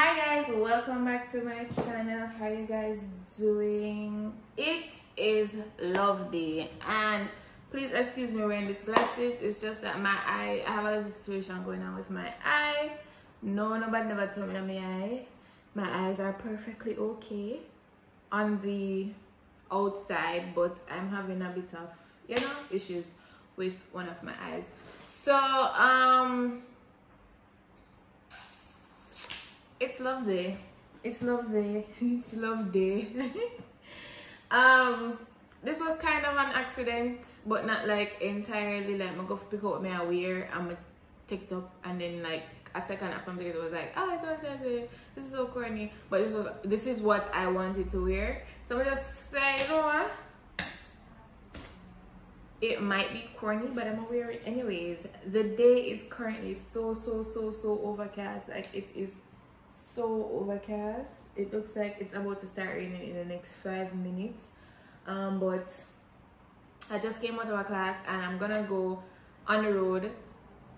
Hi guys, welcome back to my channel. How you guys doing? It is love day, and please excuse me wearing these glasses. It's just that my eye, I have a little situation going on with my eye. Nobody never told me that my eye. My eyes are perfectly okay on the outside, but I'm having a bit of, issues with one of my eyes. So it's love day. It's love day. It's love day. This was kind of an accident, but not like entirely. Like, I'm going to pick up my wear, I'm gonna take it up, and then like a second after I'm taking it, was like, oh, it's okay. This is so corny. But this is what I wanted to wear. So I'm just say, you know what? It might be corny, but I'm gonna wear it anyways. The day is currently so overcast. Like, it is so overcast. It looks like it's about to start raining in the next 5 minutes. But I just came out of a class and I'm gonna go on the road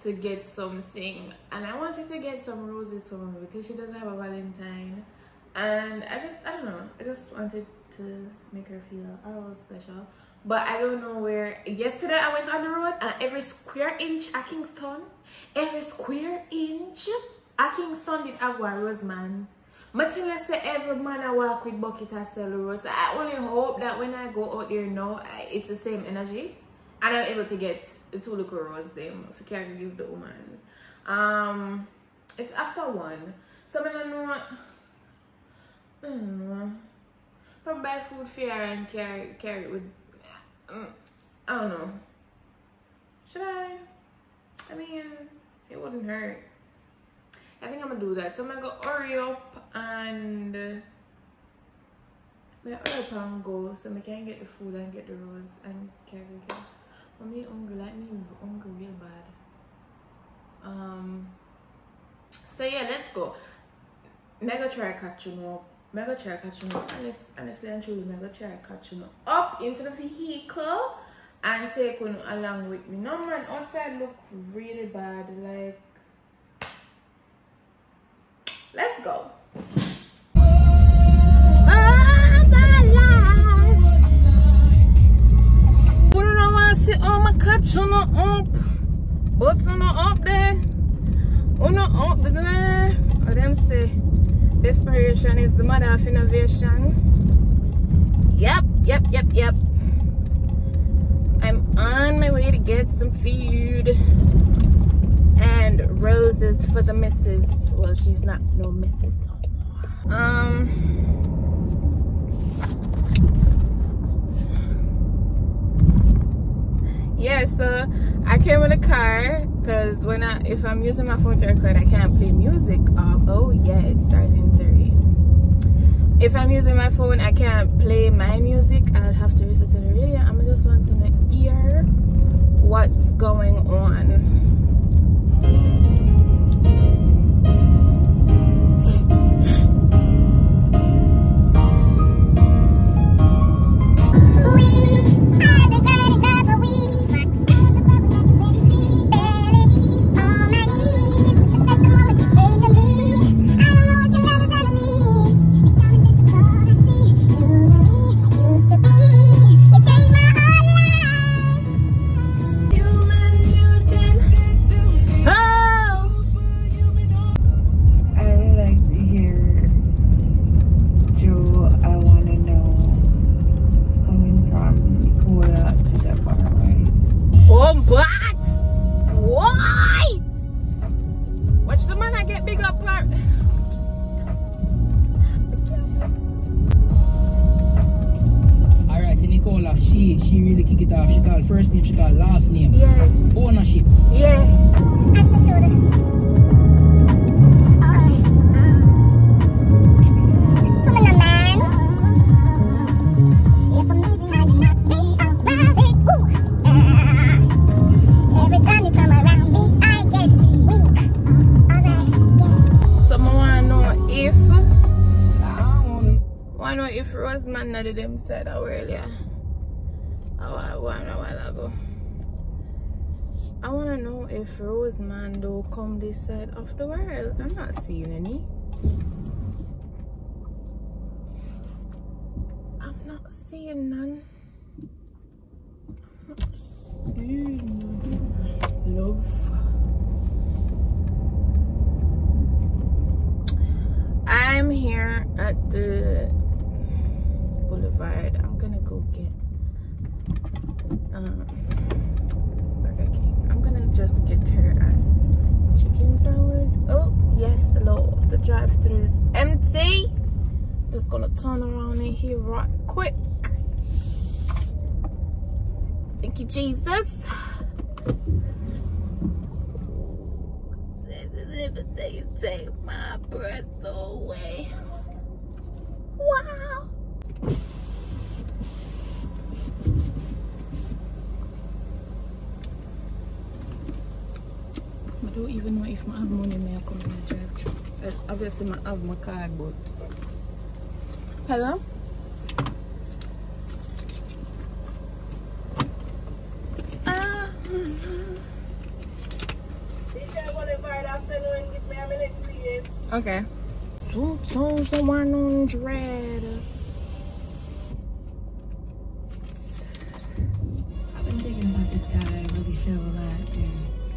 to get something, and I wanted to get some roses for me because she doesn't have a Valentine, and I don't know, I just wanted to make her feel a little special, but I don't know where. Yesterday I went on the road and every square inch at Kingston did have one rose, man. But till I say every man I walk with bucket and sell rose. I only hope that when I go out there now, it's the same energy and I'm able to get the 2 little roses them if you can give the woman. It's after 1, so I don't know. From buy food fair and carry it with, I don't know. Should I? I mean, it wouldn't hurt. I think I'm gonna do that. So I'm gonna go hurry up and go so I can get the food and get the rose and carry it. But me hungry, like me hungry real bad. So yeah, let's go. Mega try catching up. Honestly and truly, mega try catching up into the vehicle and take one along with me. No man, outside look really bad. Like, let's go. Catch on up, what's on up there? Up there. Or them say desperation is the mother of innovation. Yep. I'm on my way to get some food and roses for the missus. Well, she's not no missus no more. Yeah, so I came with a car because if I'm using my phone to record, I can't play music. Oh yeah, it's starting to rain. If I'm using my phone, I can't play my music. I'll have to listen to the radio. I'm just wanting to hear what's going on. She really kick it off. She called first name, she called last name. Yeah. Ownership. Yeah. I should. Come on, man. It's amazing how you knock me around it. Every time you come around me, I get weak. Alright. So I wanna know if Roseman none of them said earlier. A while ago. I want to know if Roseman though come this side of the world. I'm not seeing any. I'm not seeing none. I'm not seeing none. Love. I'm here at the Boulevard. I'm gonna go get Burger King. I'm gonna just get her a chicken sandwich. Oh yes, Lord, the drive-thru is empty. Just gonna turn around in here right quick. Thank you, Jesus. They take my breath away. Wow. I don't even know if I have money in my coming to drive. Obviously, I have my card, but. Hello? Okay. 2,100. I've been thinking about this guy. I really feel a lot. And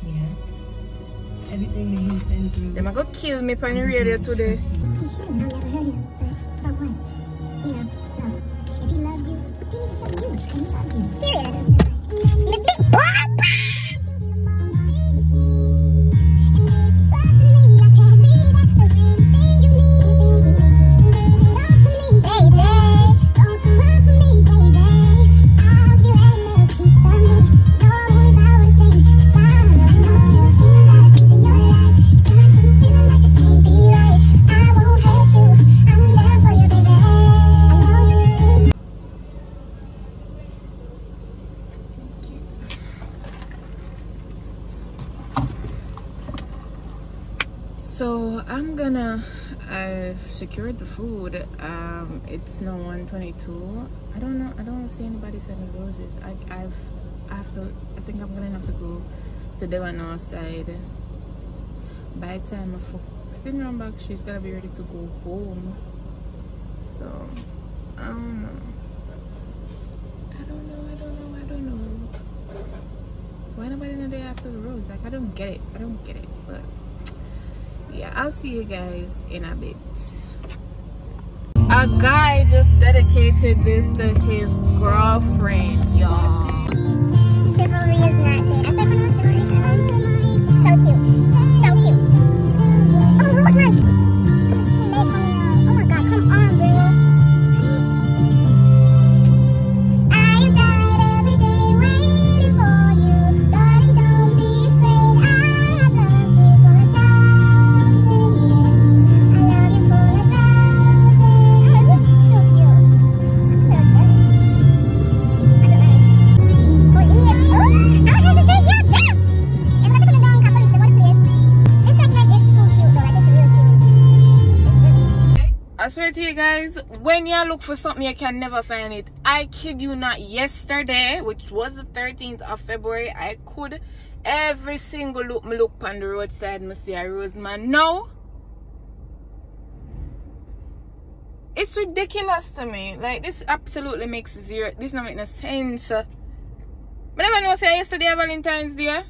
yeah. Everything that he's been through. They're gonna kill me on the radio today. So I'm gonna I've secured the food. It's now 1:22. I don't see anybody selling roses. I think I'm gonna have to go to the one outside. By the time I spin around back, she's gonna be ready to go home. So I don't know. Why nobody know they ask for the rose? Like I don't get it. But yeah, I'll see you guys in a bit. A guy just dedicated this to his girlfriend, y'all. Chivalry is not dead. I said chivalry. So cute. So cute. Oh, Rose man. Oh my god, come on, bro. I died every day waiting for you. Darling, don't be afraid. I have loved you for 1,000 years. I love you for 1,000. Oh, this is so cute. I'm so I swear to you guys, when you look for something you can never find it. I kid you not, yesterday, which was the 13th of February, I could every single look on the roadside, I see a rose man. No, it's ridiculous to me. Like, this absolutely makes zero, this not make no sense. I never know say yesterday Valentine's Day.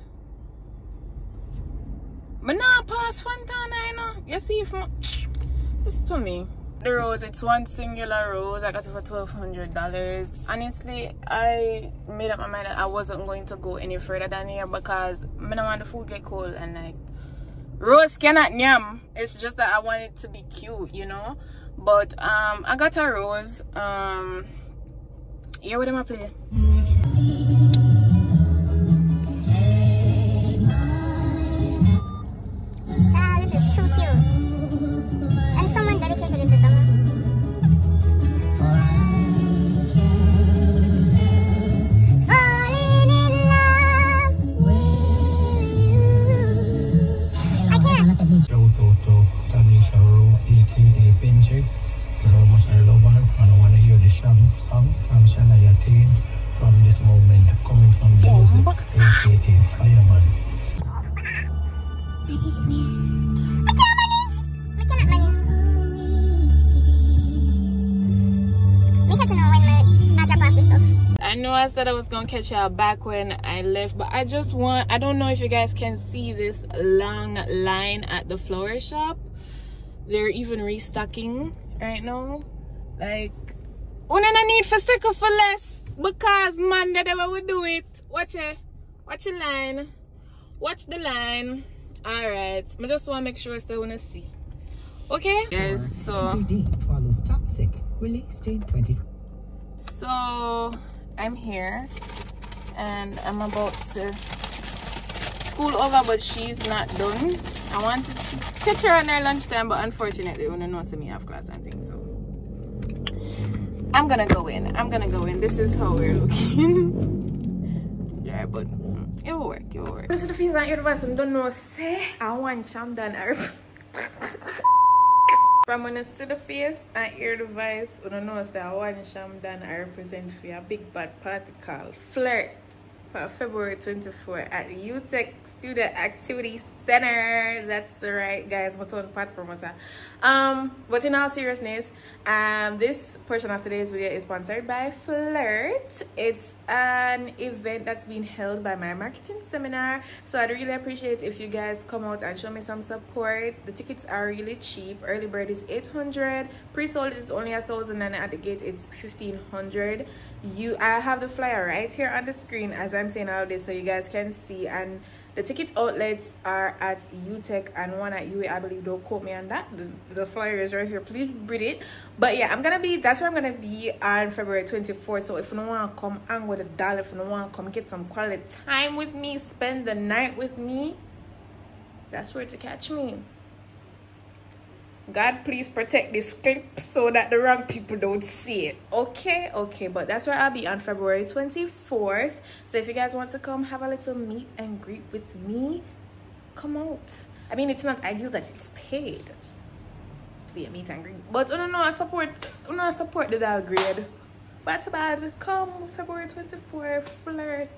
But now past Fontana, you know. You see if this to me. The rose, it's one singular rose. I got it for $1,200. Honestly, I made up my mind that I wasn't going to go any further than here because I don't want the food get cold, and like rose cannot yum. It's just that I want it to be cute, you know. But I got a rose. Here with them I play. This is too cute. And someone dedicated it to someone. Falling in love with you. I can't. I want to hear the song from Shania Twain from this moment coming from the music, aka Fireman. I cannot manage. know I said I was gonna catch y'all back when I left, but I don't know if you guys can see this long line at the flower shop. They're even restocking right now. Like, we don't need for sticker for less, because man, that's how we do it. Watch it. Watch the line. Watch the line. Alright, I just want to make sure so wanna see. Okay? Guys, so follows toxic. Released in 20. So I'm here and I'm about to school over, but she's not done. I wanted to catch her on her lunchtime, but unfortunately we don't know so me have class and things, so I'm gonna go in. This is how we're looking. Yeah, but it will work, Listen to the things that you're advising, don't know, say I want sham done from when I see the face and hear the voice, I don't know, say I want sham done I represent for a big bad party called Flirt for February 24 at UTech Student Activity Center. That's right, guys. But on party promoter. But in all seriousness, this portion of today's video is sponsored by Flirt. It's an event that's being held by my marketing seminar, so I'd really appreciate if you guys come out and show me some support. The tickets are really cheap. Early bird is $800, pre-sold is only $1,000, and at the gate it's $1,500. I have the flyer right here on the screen as I'm saying all this, so you guys can see, and the ticket outlets are at UTech and one at UA, I believe. Don't quote me on that. The flyer is right here, please read it. But yeah, that's where I'm gonna be on February 24th. So if you don't want to come hang with a doll, if you don't want to come get some quality time with me, spend the night with me, that's where to catch me. God, please protect this clip so that the wrong people don't see it. Okay, but that's where I'll be on February 24th. So if you guys want to come have a little meet and greet with me, come out. I mean, it's not ideal that it's paid to be a meet and greet, but I support the dog grade. But bad, come February 24th, flirt.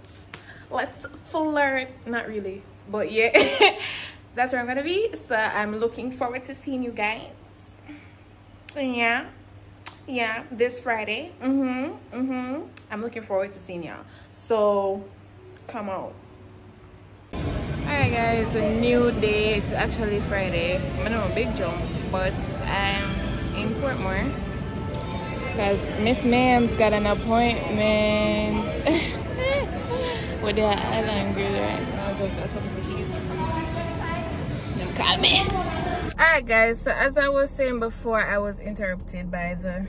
Let's flirt. Not really, but yeah. That's where I'm gonna be, so I'm looking forward to seeing you guys. Yeah, this Friday. I'm looking forward to seeing y'all, so come out. Alright guys, a new day. It's actually Friday. I know a big jump, but I'm in Portmore because Miss Ma'am's got an appointment with the island girl right now. I just got something to eat. Call me. Alright guys, so as I was saying before, I was interrupted by the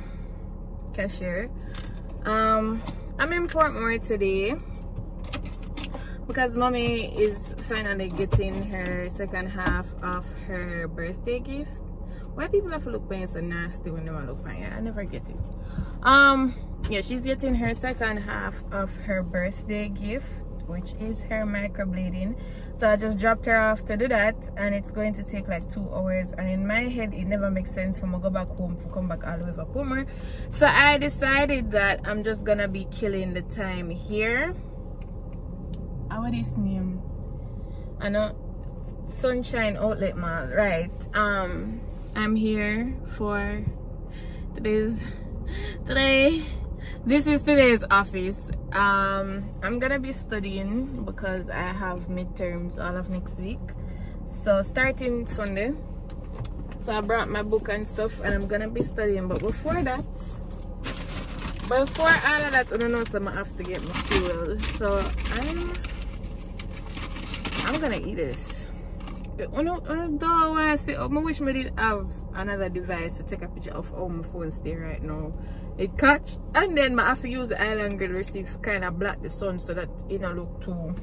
cashier. I'm in Portmore today because mommy is finally getting her second half of her birthday gift. Why people have to look paying so nasty when they want to look paying? I never get it. Yeah, she's getting her second half of her birthday gift, which is her microblading. So I just dropped her off to do that, and it's going to take like 2 hours, and in my head it never makes sense for me to go back home to come back all the way to Portmore. So I decided that I'm just gonna be killing the time here. What is this name? I know, Sunshine Outlet Mall, right? I'm here for this is today's office. I'm gonna be studying because I have midterms all of next week, so starting Sunday. So I brought my book and stuff, and I'm gonna be studying. But before all of that, I don't know, so I have to get my fuel. So I'm gonna eat this. I wish I did have another device to take a picture of how my phone stay right now. It catch, and then I have to use the island grid receipt to kind of block the sun so that it don't look too,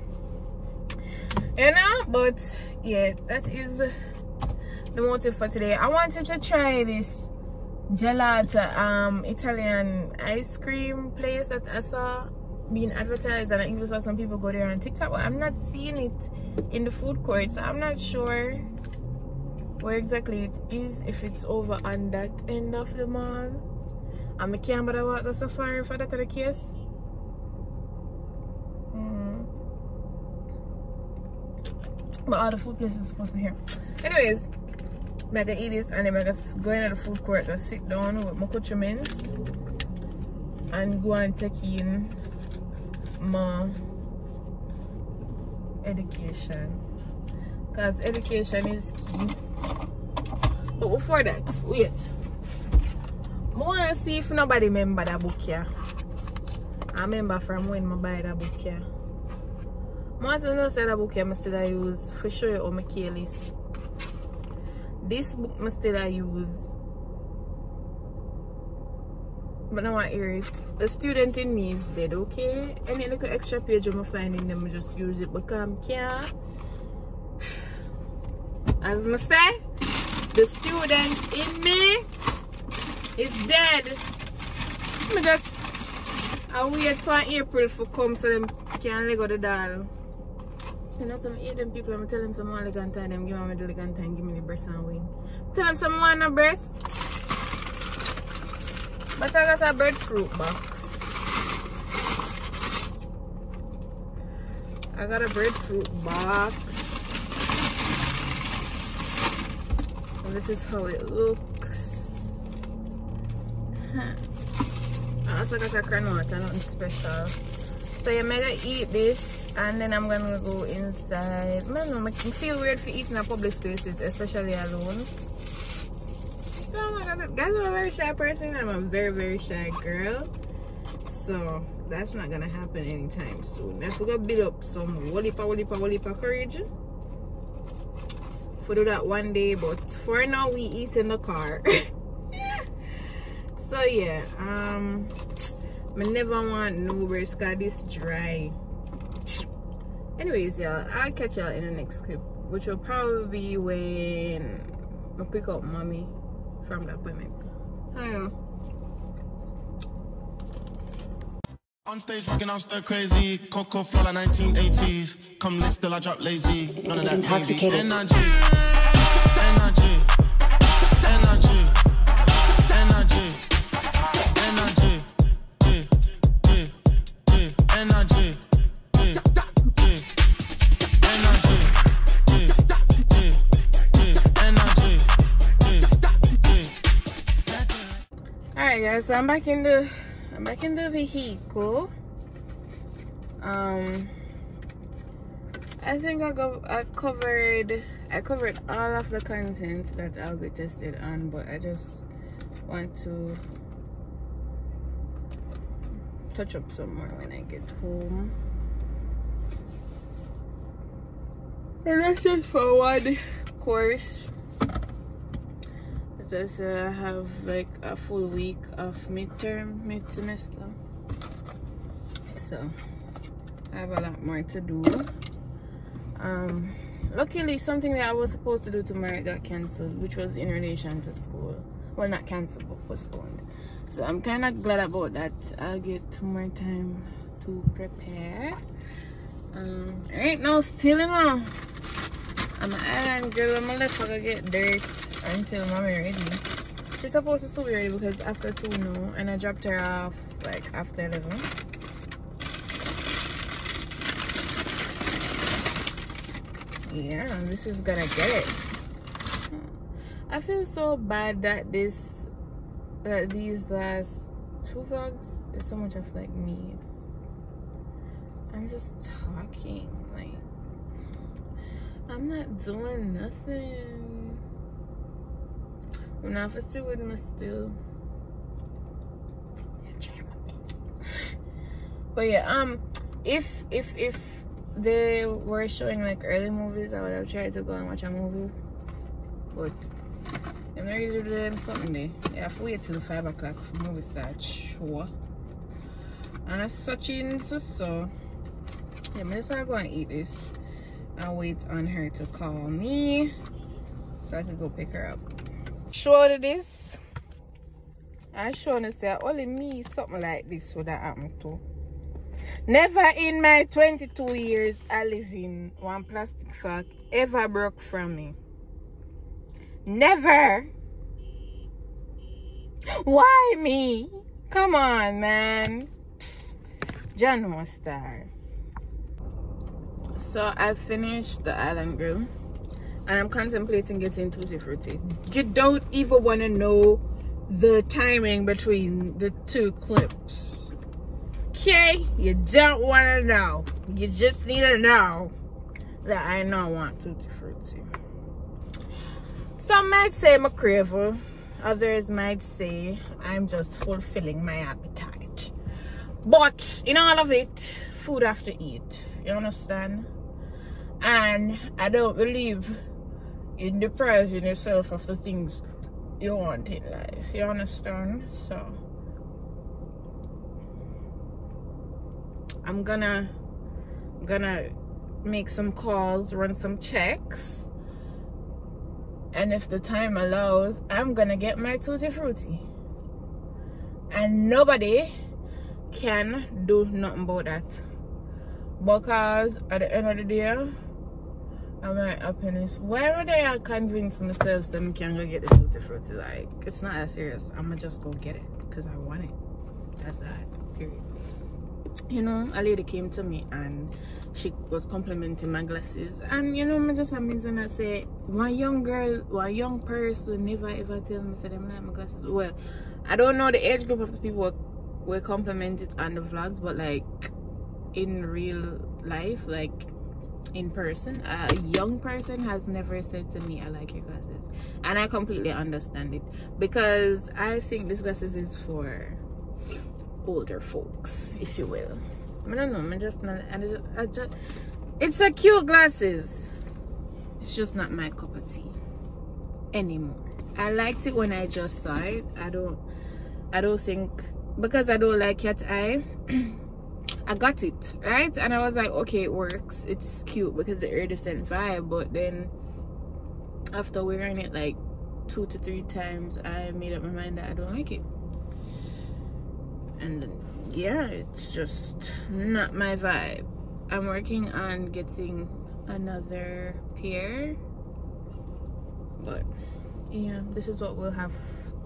but yeah, that is the motive for today. I wanted to try this gelato Italian ice cream place that I saw being advertised, and I even saw some people go there on TikTok, but I'm not seeing it in the food court, so I'm not sure where exactly it is, if it's over on that end of the mall. And I can't bother walk the safari for that the case. But all the food places are supposed to be here. Anyways, I'm gonna eat this, and then I'm gonna go into the food court, go sit down with my accoutrements and go and take in more education, because education is key. But before that, wait, I want to see if nobody remember that book here. I remember from when I buy that book here. I want to know say that book here I still use for sure on my key list. This book I still use, but now I hear it. The student in me is dead, okay? Any little extra page I'm finding them, I just use it because I can't. As I say, the student in me is dead. I wait for April for come so them can let go the doll. You know, some Asian people, I'm telling them some more Valentine, them give me the Valentine, give me the breast and wing. Tell them some more no breast. But I got a breadfruit box. I got a breadfruit box. And this is how it looks. I also got a granola, nothing special. So yeah, I'm gonna eat this and then I'm gonna go inside. Man, I feel weird for eating in public spaces, especially alone. Oh my god, guys, I'm a very shy person. I'm a very, very shy girl. So that's not gonna happen anytime soon. I forgot to build up some wolipa courage. For do that one day, but for now we eat in the car. So yeah, I never want no risk cause this dry. Anyways, y'all, I'll catch y'all in the next clip, which will probably be when I pick up mommy from the appointment. Hi y'all. On stage rocking, I'm stir crazy. Coco Flora 1980s. Come lit, still I drop lazy. None of that intoxicated. Energy. Energy. Energy. Energy. Energy. Energy. Alright guys, so I'm back in the vehicle. I think I covered all of the content that I'll be tested on, but I just want to touch up some more when I get home. And that's just for one course. Because I have like a full week of mid semester. So I have a lot more to do. Luckily something that I was supposed to do tomorrow got cancelled, which was in relation to school. Well, not cancelled, but postponed. So I'm kind of glad about that. I'll get more time to prepare. Right now, still in now. I'm an island girl. I'm gonna let her get dirt until mommy ready. She's supposed to still be ready because after 2 now, and I dropped her off like after 11. Yeah, this is gonna get it. I feel so bad that these last 2 vlogs is so much of like me. I'm just talking, like I'm not doing nothing. I'm not still with me still. Yeah, try my best. But yeah, if they were showing like early movies, I would have tried to go and watch a movie. But I'm ready to do them something there. I have to wait till 5 o'clock for the movie starts. Sure. And such so yeah, I'm just gonna go and eat this. I'll wait on her to call me so I can go pick her up. Show this. I'm showing to say only me something like this would have happened to. Never in my 22 years I live in one plastic fact ever broke from me. Never. Why me? Come on, man. John Mustard. So I finished the island grill and I'm contemplating getting Tutti Frutti. You don't even want to know the timing between the 2 clips. Okay? You don't want to know. You just need to know that I don't want Tutti Frutti. Some might say I'm a craver. Others might say I'm just fulfilling my appetite. But in all of it, food have to eat. You understand? And I don't believe in depriving yourself of the things you want in life. You understand? So I'm gonna make some calls, run some checks, and if the time allows, I'm gonna get my Tutti Frutti. And nobody can do nothing about that. Because at the end of the day, I'm my happiness. Why would I convince myself that I can go get the Tutti Frutti? Like, it's not that serious. I'ma just go get it because I want it. That's that. Period. You know, a lady came to me and she was complimenting my glasses, and you know, I just amazing that say one young person never ever tell me say them like my glasses. Well, I don't know the age group of the people will compliment it on the vlogs, but like in real life, like in person, a young person has never said to me I like your glasses, and I completely understand it, because I think this glasses is for older folks, if you will. I don't know, I'm just not, it's a cute glasses, it's just not my cup of tea anymore. I liked it when I just saw it. I don't think, because I don't like cat eye, I got it, right? And I was like, okay, it works, it's cute because the iridescent vibe. But then after wearing it like 2 to 3 times, I made up my mind that I don't like it. And yeah, it's just not my vibe. I'm working on getting another pair, but yeah, this is what we'll have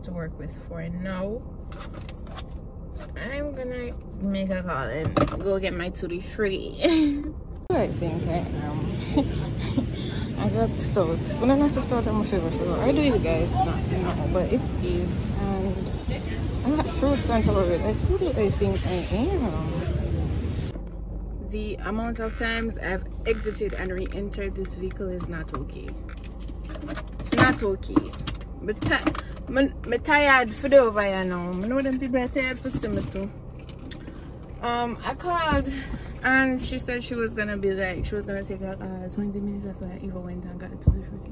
to work with for now. I'm gonna make a call and go get my Tutti Frutti. I think I got stout. When I say stout, I'm a favorite flavor. I do it, guys, not but it is. And I got fruits on top of it. Like, who do I think I am? The amount of times I've exited and re-entered this vehicle is not okay. It's not okay. But I'm tired for the over here now. I know them people are tired for some too. I called and she said she was gonna be like, she was gonna take like 20 minutes. That's why I even went and got the Tutti Frutti.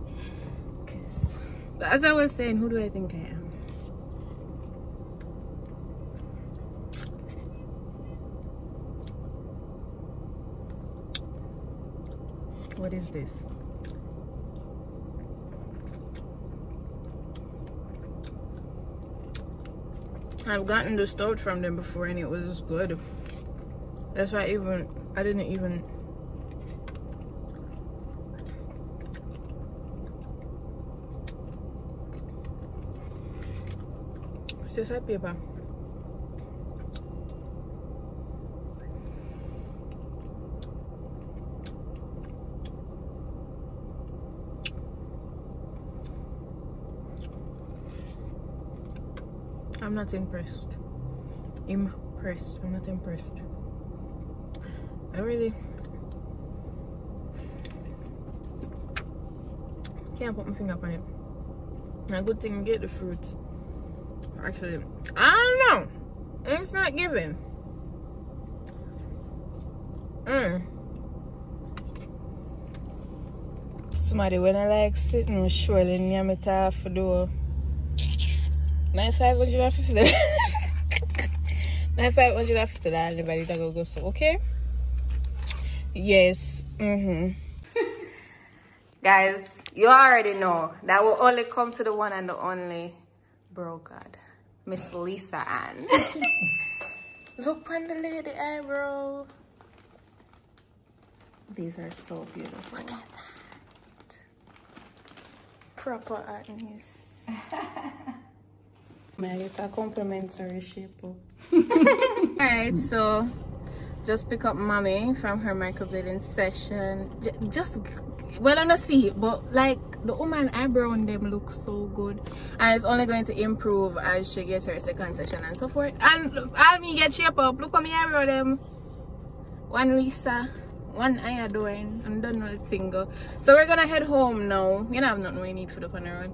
Because as I was saying, who do I think I am? What is this? I've gotten the stout from them before and it was good. That's why I didn't even it's just like paper. I'm not impressed. I'm not impressed. I really can't put my finger up on it. A good thing to get the fruit. Actually, I don't know. It's not giving. Somebody when I like sitting swirling near me top for the my $550. My $550 anybody that go so okay. Yes. Guys, you already know that will only come to the one and the only bro god, Miss Lisa Ann. Look on the lady eyebrow. These are so beautiful. Look at that. Proper artness. It's a complimentary shape up. Alright, so just pick up mommy from her microblading session. Just well, I don't see it, but like the woman eyebrow on them looks so good, and it's only going to improve as she gets her second session and so forth. And I'll me get shape up. Look at me eyebrow them. One Lisa, one I doing. I'm done with it single. So we're gonna head home now. You know, I have nothing we need for the on the road.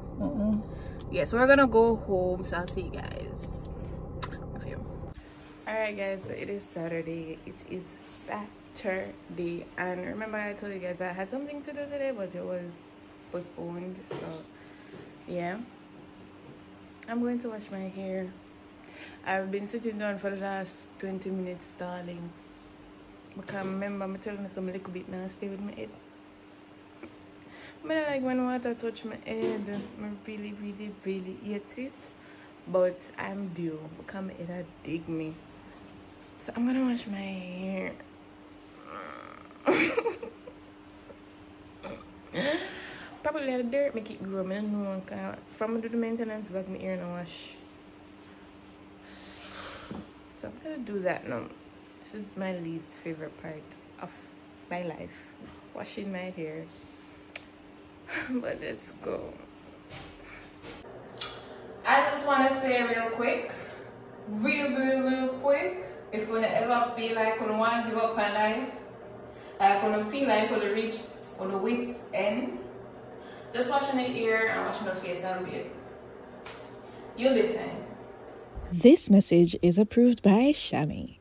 Yeah, so we're gonna go home. So I'll see you guys. Love you. Alright guys, so it is Saturday. It is Saturday, and remember I told you guys I had something to do today, but it was postponed. So yeah, I'm going to wash my hair. I've been sitting down for the last 20 minutes, darling, because remember I'm telling you some little bit now stay with my head. I don't like when water touch my head. I really hate it, but I'm due because my head dig me. So I'm gonna wash my hair. Probably the dirt make it grow. I don't know. If I'm gonna do the maintenance back my ear and wash. So I'm gonna do that now. This is my least favorite part of my life, washing my hair. But let's go. I just want to say real quick, real quick, if you ever feel like you want to give up on life, like you feel like you reach on the wit's end, just washing the ear and washing the face and be it. You'll be fine. This message is approved by Shami.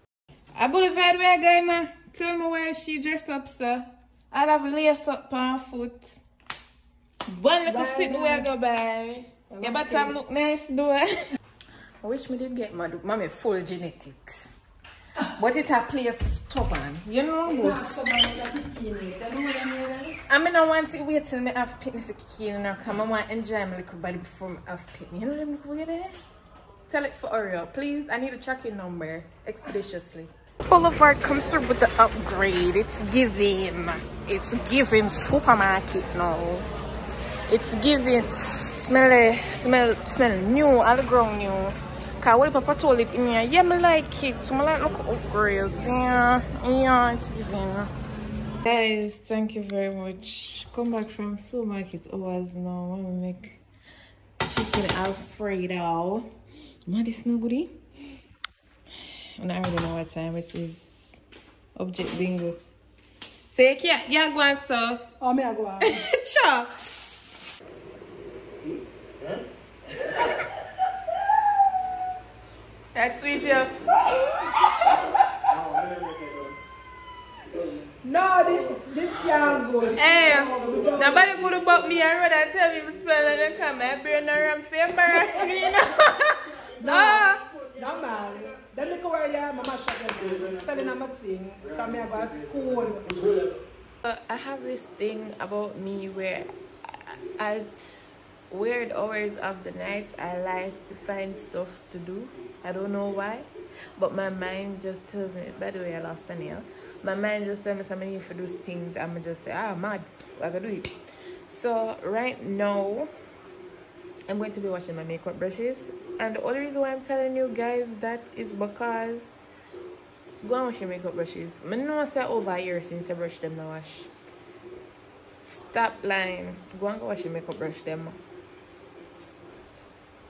I boulevard where I go, man. Tell me where she dressed up, sir. I'd have lace up on her foot. One little sit where I go by. Yeah, but I'm look nice, though. I wish me did get my mommy full genetics. But it a place stubborn. You know what? I mean, I want to wait till I have picnic for kicking now, because I want to enjoy my little body before I have picnic. You know them little way there? Tell it for Oreo. Please, I need a tracking number expeditiously. Boulevard comes through with the upgrade. It's giving supermarket now. It's giving smell new, all the ground new. Cause what Papa told it in here, yeah, me like it. So I like look upgrades. Yeah, it's giving. Guys, thank you very much. Come back from supermarket hours now. I'm gonna make chicken Alfredo. Man, this no goodie. I don't really know what time it is. Object bingo. Say, yeah, go on, sir. Oh, me I go on. Sure. That's sweet, yeah. No, this can't go. Hey, nobody could have bought me a road and tell me to spell it and come. My brain around for embarrass me. No, man. That little word there, Mama shot spelling I'm thing. From me about school. I have this thing about me where at weird hours of the night I like to find stuff to do. I don't know why, but my mind just tells me. By the way, I lost a nail. My mind just tells me something if I do things, I'm just say, mad, I gotta do it. So right now I'm going to be washing my makeup brushes, and the only reason why I'm telling you guys that is because go and wash your makeup brushes. I know I say over a year since I brush them now wash. Stop lying. Go and go wash your makeup brush them.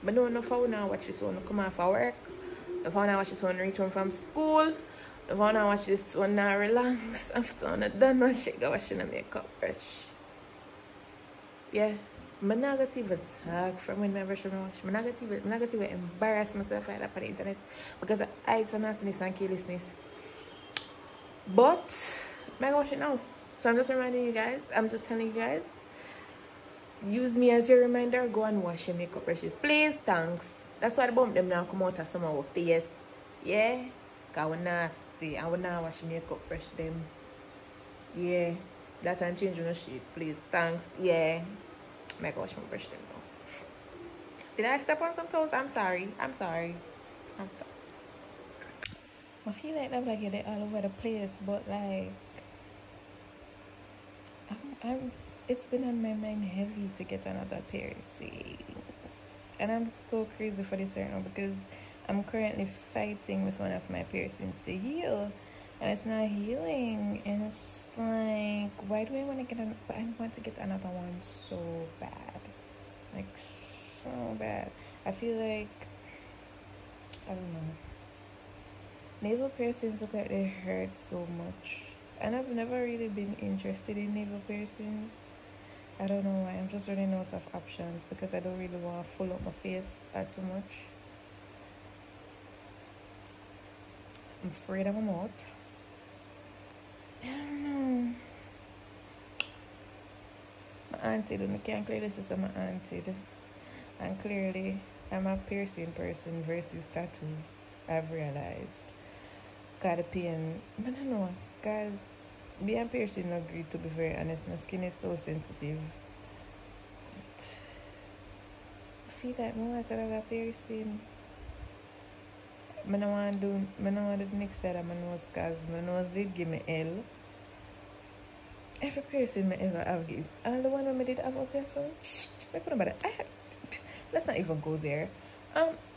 I don't know if I want to watch this one come off of work. If I want to watch this one reach home from school. If I want to watch this one now relax. After I'm done my shit, go washing the makeup brush. Yeah. I'm not going to even talk from when I brush my wash. I'm not going to even embarrass myself like that on the internet. Because I hide some nastiness and carelessness. But I'm going to wash it now. So I'm just reminding you guys. I'm just telling you guys. Use me as your reminder. Go and wash your makeup brushes. Please, thanks. That's why the bump them now come out of some of our face. Yeah? Because I'm nasty. I will not wash makeup brush them. Yeah. That and change your shit. Please, thanks. Yeah. I'm going to wash my brush them now. Did I step on some toes? I'm sorry. I feel like I'm like they're all over the place, but like it's been on my mind heavy to get another piercing, and I'm so crazy for this right now because I'm currently fighting with one of my piercings to heal, and it's not healing, and it's just like, why do I want to get but I want to get another one so bad, like so bad. I feel like, I don't know, navel piercings look like they hurt so much, and I've never really been interested in navel piercings. I don't know why. I'm just running out of options because I don't really want to full up my face too much. I'm afraid of my mouth. I don't know. My auntie, I can't clearly this is my auntie. And clearly, I'm a piercing person versus tattoo. I've realized. Gotta pain. I don't know, guys. Being piercing, not great, to be very honest. My skin is so sensitive. But I feel like more I said about piercing. I don't want to do the next side of my nose because my nose did give me L. Every piercing I ever have give. And the one I did have up there, so let's not even go there.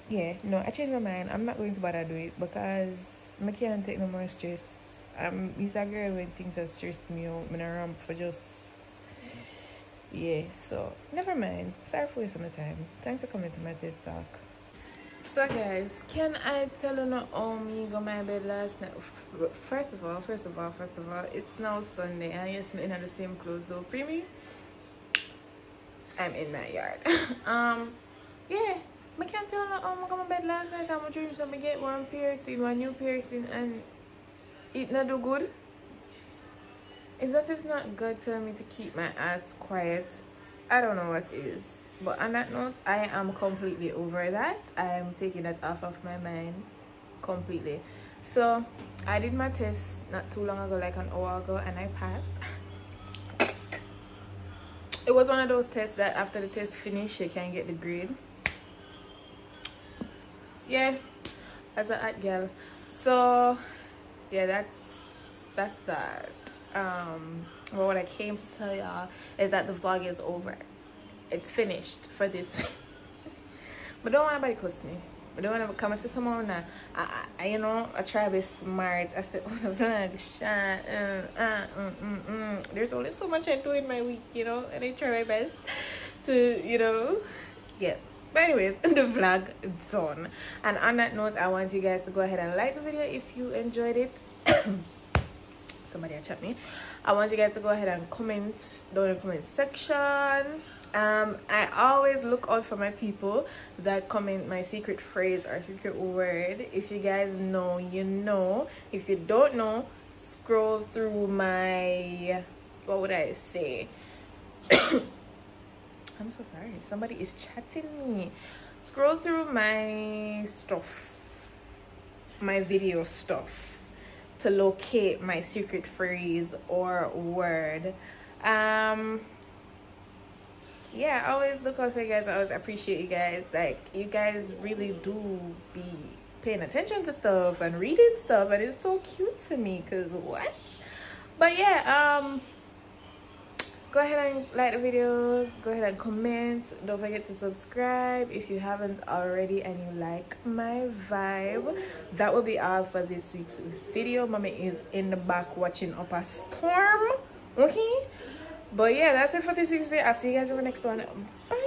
Yeah, no, I changed my mind. I'm not going to bother do it because I can't take no more stress. He's a girl when things have stressed me out. I'm gonna ramp for just, yeah, so never mind. Sorry for wasting my time. Thanks for coming to my TED Talk. So guys, can I tell you not how me go my bed last night? First of all, it's now Sunday and yes, I'm in the same clothes though. Primi, I'm in my yard. Yeah, I can't tell you not how I go my bed last night. I'm dreaming so I get one new piercing, and it not do good. If that is not God telling me to keep my ass quiet, I don't know what is. But on that note, I am completely over that. I am taking that off of my mind completely. So I did my test not too long ago, like an hour ago, and I passed. It was one of those tests that after the test finish you can get the grade. Yeah, as a hot girl. So yeah, that's that. Well, what I came to tell y'all is that the vlog is over. It's finished for this week. But don't want nobody cuss me. I don't want to come and say someone now. I you know, I try to be smart. I said, oh, the vlog, there's only so much I do in my week, you know, and I try my best to, you know, yeah. But anyways, the vlog is done. And on that note, I want you guys to go ahead and like the video if you enjoyed it. Somebody chat me. I want you guys to go ahead and comment down in the comment section. I always look out for my people that comment my secret phrase or secret word. If you guys know, you know. If you don't know, scroll through my, what would I say? I'm so sorry, somebody is chatting me. Scroll through my stuff, my video stuff, to locate my secret phrase or word. Yeah, I always look out for you guys. I always appreciate you guys. Like, you guys really do be paying attention to stuff and reading stuff, and it's so cute to me, because what? But yeah, go ahead and like the video, go ahead and comment, don't forget to subscribe if you haven't already and you like my vibe. That will be all for this week's video. Mommy is in the back watching up a storm, okay? But yeah, that's it for this week's video. I'll see you guys in the next one. Bye.